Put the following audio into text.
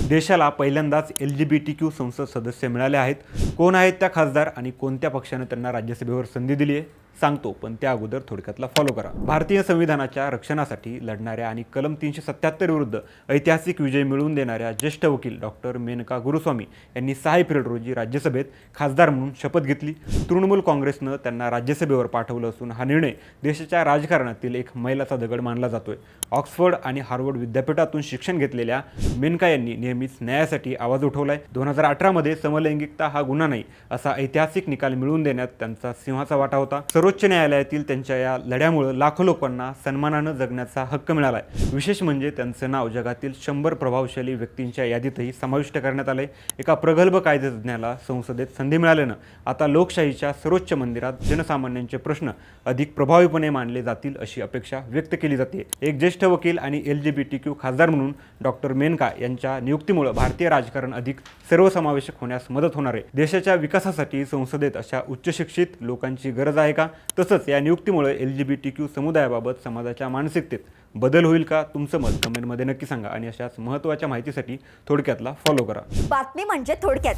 देशाला पहिल्यांदाच LGBTQ संसद सदस्य मिळाले आहेत. कोण आहेत त्या खासदार आणि कोणत्या पक्षाने त्यांना राज्यसभेवर संधी दिली आहे सांगतो, पण त्या अगोदर थोडक्यातला फॉलो करा. भारतीय संविधानाच्या रक्षणासाठी लढणाऱ्या आणि कलम 377 विरुद्ध ऐतिहासिक विजय मिळवून देणाऱ्या ज्येष्ठ वकील डॉक्टर मेनका गुरुस्वामी यांनी 6 एप्रिल रोजी राज्यसभेत खासदार म्हणून शपथ घेतली. तृणमूल काँग्रेसनं त्यांना राज्यसभेवर पाठवलं असून हा निर्णय देशाच्या राजकारणातील एक मैलाचा दगड मानला जातोय. ऑक्सफर्ड आणि हार्वर्ड विद्यापीठातून शिक्षण घेतलेल्या मेनका यांनी नेहमीच न्यायासाठी आवाज उठवलाय. 2018 मध्ये समलैंगिकता हा गुन्हा नाही असा ऐतिहासिक निकाल मिळवून देण्यात त्यांचा सिंहाचा वाटा होता. सर्वोच्च न्यायालयातील त्यांच्या या लढ्यामुळे लाखो लोकांना सन्मानानं जगण्याचा हक्क मिळालाय. विशेष म्हणजे त्यांचं नाव जगातील 100 प्रभावशाली व्यक्तींच्या यादीतही समाविष्ट करण्यात आलंय. एका प्रगल्भ कायदेतज्ञाला संसदेत संधी मिळाल्यानं आता लोकशाहीच्या सर्वोच्च मंदिरात जनसामान्यांचे प्रश्न अधिक प्रभावीपणे मांडले जातील अशी अपेक्षा व्यक्त केली जाते. एक ज्येष्ठ वकील आणि LGBTQ खासदार म्हणून डॉक्टर मेनका यांच्या नियुक्तीमुळे भारतीय राजकारण अधिक सर्वसमावेशक होण्यास मदत होणार आहे. देशाच्या विकासासाठी संसदेत अशा उच्च शिक्षित लोकांची गरज आहे का? तसंच या नियुक्तीमुळे LGBTQ समुदायाबाबत समाजाच्या मानसिकतेत बदल होईल का? तुमचं मत कमेंटमध्ये नक्की सांगा आणि अशाच महत्त्वाच्या माहितीसाठी थोडक्यातला फॉलो करा. बातमी म्हणजे थोडक्यात.